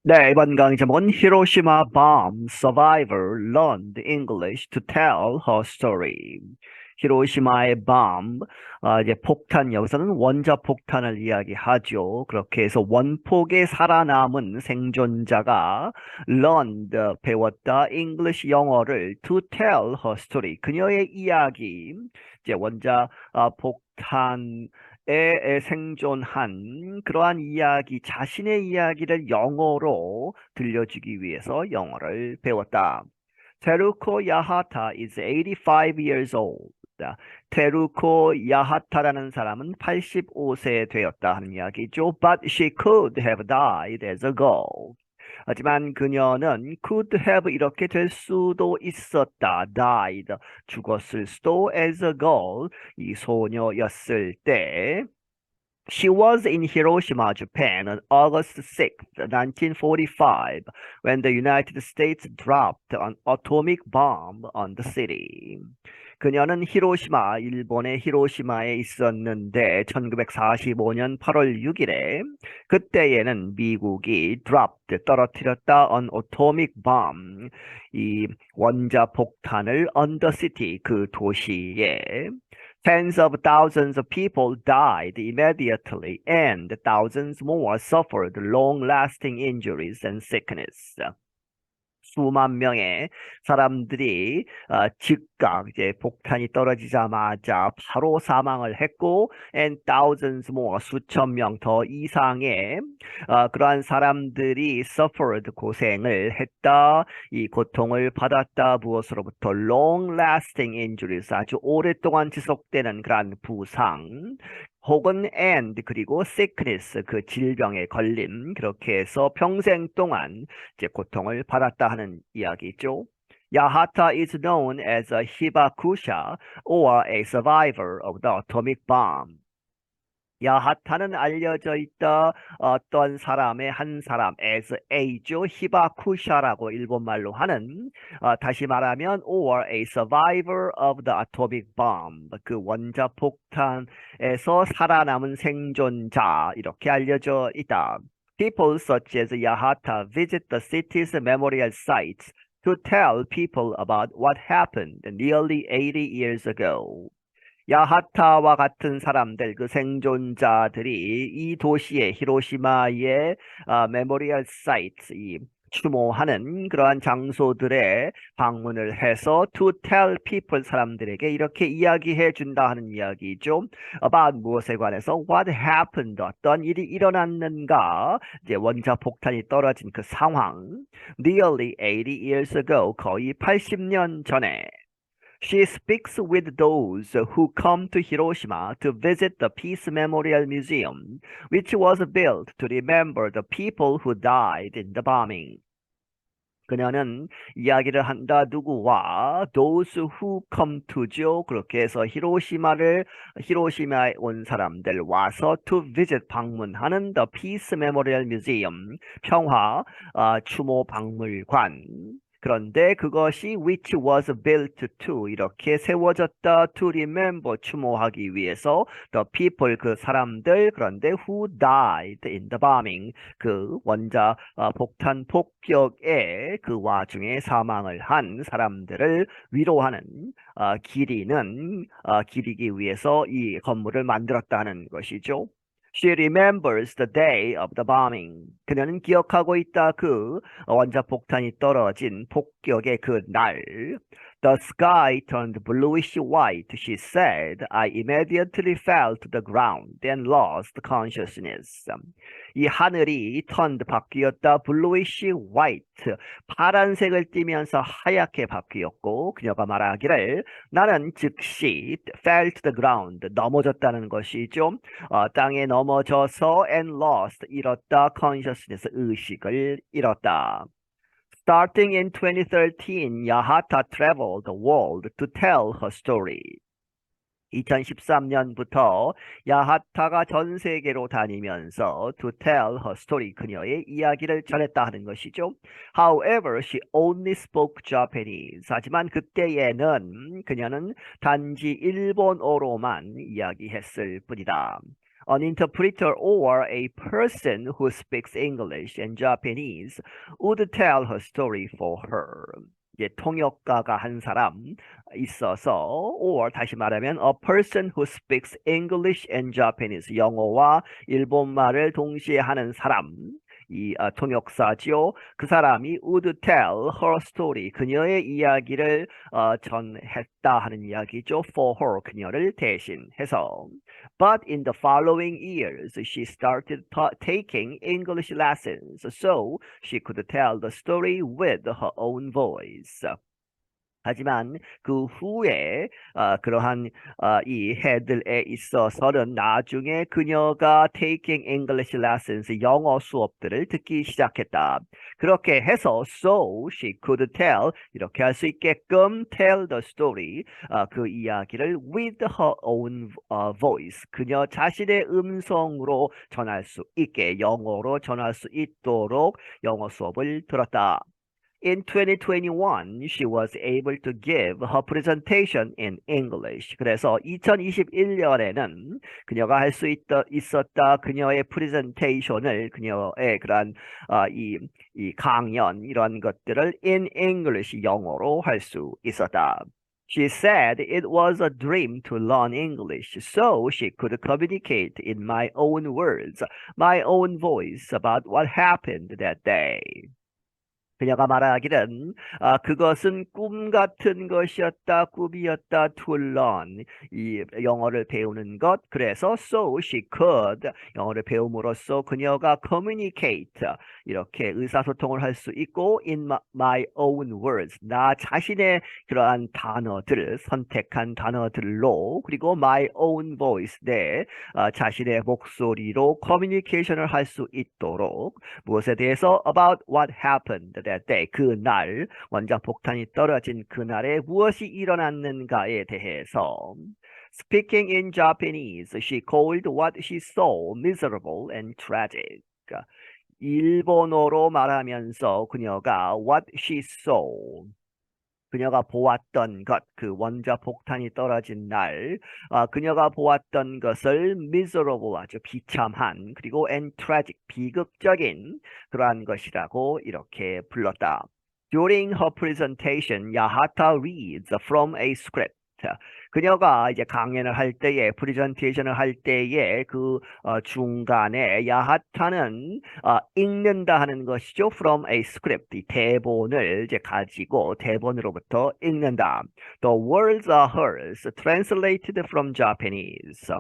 네, 이번 강의 제목은 Hiroshima Bomb Survivor Learned English to Tell Her Story. 히로시마의 bomb, 이제 폭탄, 여기서는 원자 폭탄을 이야기하죠. 그렇게 해서 원폭에 살아남은 생존자가 learned, 배웠다, English 영어를 to tell her story, 그녀의 이야기, 이제 원자 폭탄, 에 생존한 그러한 이야기, 자신의 이야기를 영어로 들려주기 위해서 영어를 배웠다. 테루코 야하타 is 85 years old. 테루코 야하타라는 사람은 85세 되었다 하는 이야기죠. But she could have died as a girl. 하지만 그녀는 could have 이렇게 될 수도 있었다. died. 죽었을 수도 as a girl. 이 소녀였을 때. She was in Hiroshima, Japan on August 6th, 1945, when the United States dropped an atomic bomb on the city. 그녀는 히로시마, 일본의 히로시마에 있었는데 1945년 8월 6일에 그때에는 미국이 dropped, 떨어뜨렸다 on atomic bomb, 이 원자 폭탄을 on the city, 그 도시에. Tens of thousands of people died immediately, and thousands more suffered long-lasting injuries and sickness. 수만 명의 사람들이 즉각 이제 폭탄이 떨어지자마자 바로 사망을 했고, and thousands more 수천 명 더 이상의 그러한 사람들이 suffered 고생을 했다, 이 고통을 받았다. 무엇으로부터? long-lasting injuries 아주 오랫동안 지속되는 그러한 부상. 혹은 and 그리고 sickness 그 질병에 걸림, 그렇게 해서 평생 동안 이제 고통을 받았다 하는 이야기죠. Yahata is known as a hibakusha or a survivor of the atomic bomb. 야하타는 알려져 있다 어떤 사람의 한 사람 as a죠. 히바쿠샤라고 일본말로 하는, 다시 말하면 or a survivor of the atomic bomb, 그 원자 폭탄에서 살아남은 생존자, 이렇게 알려져 있다. People such as Yahata visit the city's memorial sites to tell people about what happened nearly 80 years ago. 야하타와 같은 사람들, 그 생존자들이 이 도시의 히로시마의 메모리얼 사이트, 이 추모하는 그러한 장소들에 방문을 해서 to tell people, 사람들에게 이렇게 이야기해 준다 하는 이야기죠. about 무엇에 관해서 what happened, 어떤 일이 일어났는가, 이제 원자 폭탄이 떨어진 그 상황. nearly 80 years ago, 거의 80년 전에. She speaks with those who come to Hiroshima to visit the Peace Memorial Museum, which was built to remember the people who died in the bombing. 그녀는 이야기를 한다. 누구와? Those who come to죠. 그렇게 해서 히로시마에 온 사람들 와서 to visit, 방문하는 the Peace Memorial Museum, 평화 추모 박물관. 그런데 그것이 which was built to, 이렇게 세워졌다. to remember, 추모하기 위해서 the people, 그 사람들. 그런데 who died in the bombing, 그 원자 폭탄 폭격의 그 와중에 사망을 한 사람들을 위로하는, 기리기 위해서 이 건물을 만들었다는 것이죠. She remembers the day of the bombing. 그녀는 기억하고 있다. 그 원자 폭탄이 떨어진 폭격의 그 날. The sky turned bluish white, she said. I immediately fell to the ground and lost consciousness. 이 하늘이 turned, 바뀌었다. bluish white, 파란색을 띠면서 하얗게 바뀌었고, 그녀가 말하기를 나는 즉시 fell to the ground, 넘어졌다는 것이죠. 땅에 넘어져서 and lost, 잃었다. consciousness, 의식을 잃었다. Starting in 2013, Yahata traveled the world to tell her story. 2013년부터 야하타가 전 세계로 다니면서 to tell her story, 그녀의 이야기를 전했다 하는 것이죠. However, she only spoke Japanese. 하지만 그때에는 그녀는 단지 일본어로만 이야기했을 뿐이다. An interpreter or a person who speaks English and Japanese would tell her story for her. 이제 통역가가 한 사람 있어서, or 다시 말하면 a person who speaks English and Japanese, 영어와 일본말을 동시에 하는 사람, 이 통역사지요. 그 사람이 would tell her story, 그녀의 이야기를 전했다 하는 이야기죠. for her, 그녀를 대신해서. But in the following years, she started taking English lessons, so she could tell the story with her own voice. 하지만 그 후에 그러한 이 해들에 있어서는 나중에 그녀가 taking English lessons, 영어 수업들을 듣기 시작했다. 그렇게 해서 so she could tell, 이렇게 할 수 있게끔 tell the story, 그 이야기를 with her own voice, 그녀 자신의 음성으로 전할 수 있게, 영어로 전할 수 있도록 영어 수업을 들었다. In 2021, she was able to give her presentation in English. 그래서 2021년에는 그녀가 할 수 있었다. 그녀의 presentation을, 그녀의 그러한 이 강연 이런 것들을 in English, 영어로 할 수 있었다. She said it was a dream to learn English so she could communicate in my own words, my own voice about what happened that day. 그녀가 말하기는 그것은 꿈 같은 것이었다, 꿈이었다, to learn, 이 영어를 배우는 것. 그래서 so she could, 영어를 배움으로써 그녀가 communicate, 이렇게 의사소통을 할 수 있고 in my own words, 나 자신의 그러한 단어들, 선택한 단어들로, 그리고 my own voice, 내 자신의 목소리로 커뮤니케이션을 할 수 있도록, 무엇에 대해서 about what happened that day, 그날 원자 폭탄이 떨어진 그날에 무엇이 일어났는가에 대해서. Speaking in Japanese, she called what she saw miserable and tragic. 일본어로 말하면서 그녀가 what she saw, 그녀가 보았던 것, 그 원자 폭탄이 떨어진 날, 그녀가 보았던 것을 miserable, 아주 비참한, 그리고 and tragic, 비극적인 그러한 것이라고 이렇게 불렀다. During her presentation, Yahata reads from a script. 그녀가 이제 강연을 할 때에, 프레젠테이션을 할 때에 그 중간에 야하타는 읽는다 하는 것이죠. From a script, 이 대본을 이제 가지고 대본으로부터 읽는다. The words are hers, translated from Japanese.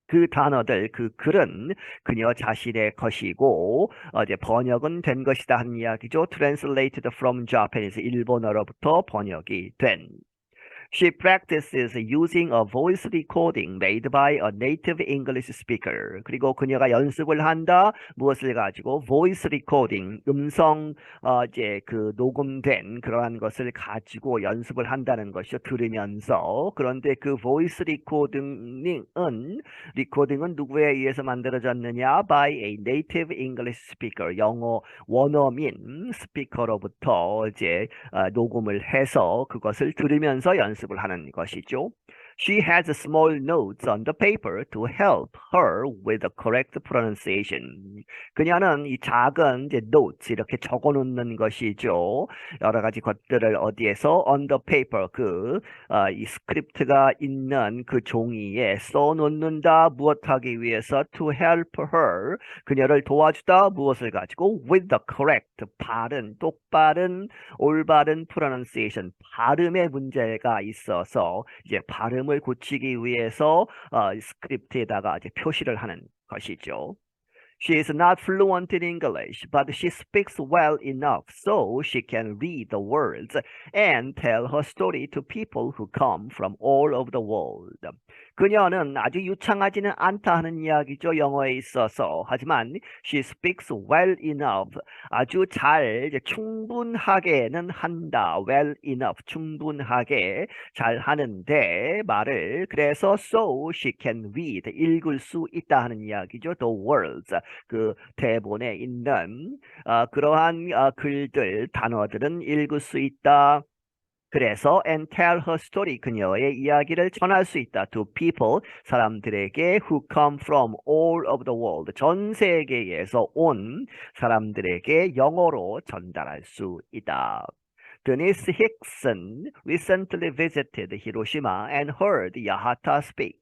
그 단어들, 그 글은 그녀 자신의 것이고 이제 번역은 된 것이다 하는 이야기죠. Translated from Japanese, 일본어로부터 번역이 된. She practices using a voice recording made by a native English speaker. 그리고 그녀가 연습을 한다. 무엇을 가지고? voice recording, 음성 이제 그 녹음된 그러한 것을 가지고 연습을 한다는 것이죠. 들으면서. 그런데 그 voice recording은 누구에 의해서 만들어졌느냐? by a native English speaker. 영어 원어민 스피커로부터 이제 녹음을 해서 그것을 들으면서 연습을 하는 것이죠. She has small notes on the paper to help her with the correct pronunciation. 그녀는 이 작은 이제 notes, 이렇게 적어 놓는 것이죠. 여러 가지 것들을 어디에서 on the paper, 이 스크립트가 있는 그 종이에 써 놓는다. 무엇하기 위해서? to help her, 그녀를 도와주다. 무엇을 가지고? with the correct, 바른, 똑바른, 올바른 pronunciation, 발음의 문제가 있어서 이제 발음을 고치기 위해서 스크립트에다가 이제 표시를 하는 것이죠. She is not fluent in English, but she speaks well enough so she can read the words and tell her story to people who come from all over the world. 그녀는 아주 유창하지는 않다 하는 이야기죠. 영어에 있어서. 하지만 she speaks well enough. 아주 잘, 이제 충분하게는 한다. well enough. 충분하게 잘 하는데 말을. 그래서 so she can read. 읽을 수 있다 하는 이야기죠. The words. 그 대본에 있는 그러한 글들, 단어들은 읽을 수 있다. 그래서 and tell her story 그녀의 이야기를 전할 수 있다. To people 사람들에게 who come from all over the world 전 세계에서 온 사람들에게 영어로 전달할 수 있다. Denise Hickson recently visited Hiroshima and heard Yahata speak.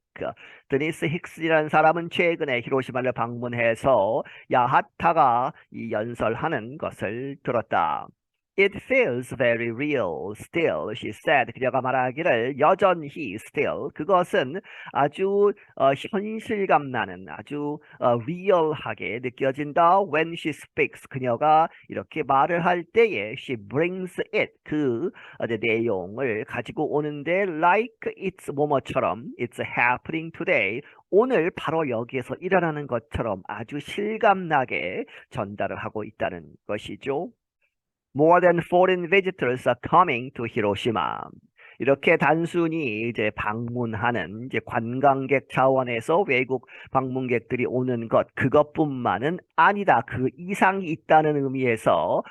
드니스 힉슨이라는 사람은 최근에 히로시마를 방문해서 야하타가 이 연설하는 것을 들었다. It feels very real still, she said. 그녀가 말하기를 여전히 still, 그것은 아주 현실감 나는 아주 리얼하게 느껴진다. When she speaks, 그녀가 이렇게 말을 할 때에 she brings it, 그 내용을 가지고 오는데 like it's 뭐뭐처럼 it's happening today, 오늘 바로 여기에서 일어나는 것처럼 아주 실감나게 전달을 하고 있다는 것이죠. More than foreign visitors are coming to Hiroshima. 이렇게 단순히 이제 방문하는 이제 관광객 차원에서 외국 방문객들이 오는 것 그것뿐만은 아니다. 그 이상이 있다는 의미에서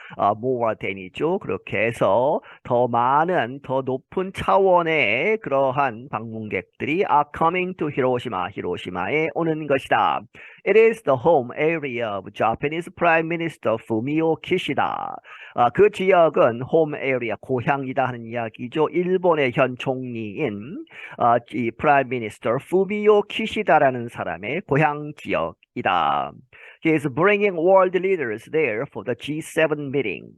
more than이죠. 그렇게 해서 더 많은 더 높은 차원의 그러한 방문객들이 are coming to Hiroshima. 히로시마에 오는 것이다. It is the home area of Japanese Prime Minister Fumio Kishida. 그 지역은 홈 에리아, 고향이다 하는 이야기죠. 일본의 현 총리인 이 프라임 미니스터 후미오 키시다라는 사람의 고향 지역이다. He is bringing world leaders there for the G7 meeting.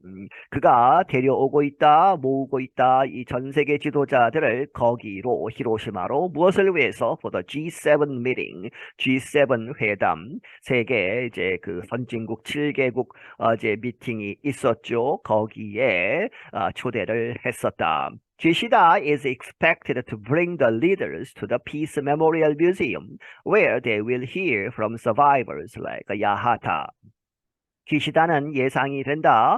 그가 데려오고 있다, 모으고 있다, 이 전 세계 지도자들을 거기로, 히로시마로 무엇을 위해서? For the G7 meeting, G7 회담, 세계 이제 그 선진국 7개국 이제 미팅이 있었죠. 거기에 초대를 했었다. Kishida is expected to bring the leaders to the Peace Memorial Museum, where they will hear from survivors like Yahata. 기시다는 예상이 된다.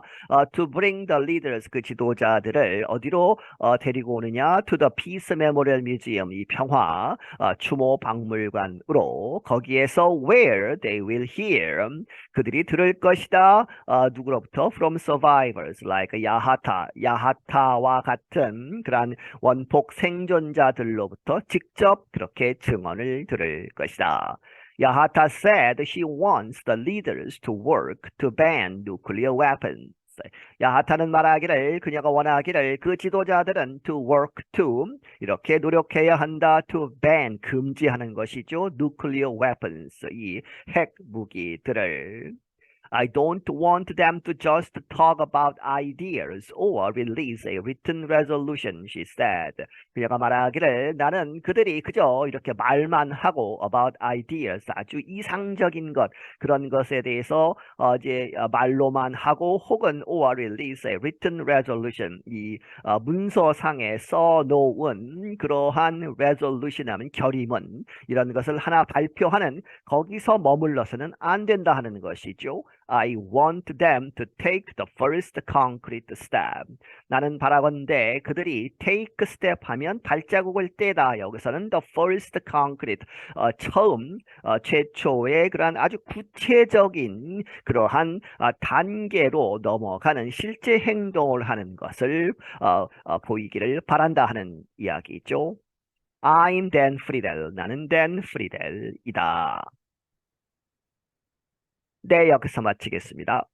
To bring the leaders, 그 지도자들을 어디로 데리고 오느냐? To the Peace Memorial Museum, 이 평화 추모 박물관으로. 거기에서 where they will hear, 그들이 들을 것이다. 누구로부터? From survivors like 야하타, 야하타와 같은 그러한 원폭 생존자들로부터 직접 그렇게 증언을 들을 것이다. Yahata said she wants the leaders to work to ban nuclear weapons. 야하타는 말하기를 그녀가 원하기를 그 지도자들은 to work to 이렇게 노력해야 한다. to ban 금지하는 것이죠. nuclear weapons 이 핵 무기들을. I don't want them to just talk about ideas or release a written resolution, she said. 그녀가 말하기를 나는 그들이 그저 이렇게 말만 하고 about ideas, 아주 이상적인 것, 그런 것에 대해서 이제 말로만 하고 혹은 or release a written resolution, 이 문서상에 써놓은 그러한 resolution 하면 결의문, 이런 것을 하나 발표하는 거기서 머물러서는 안 된다 하는 것이죠. I want them to take the first concrete step. 나는 바라건대 그들이 take step 하면 발자국을 떼다. 여기서는 the first concrete, 처음, 최초의 그러한 아주 구체적인 그러한 단계로 넘어가는 실제 행동을 하는 것을 보이기를 바란다 하는 이야기죠. I'm Dan Friedel. 나는 Dan Friedel이다. 네, 여기서 마치겠습니다.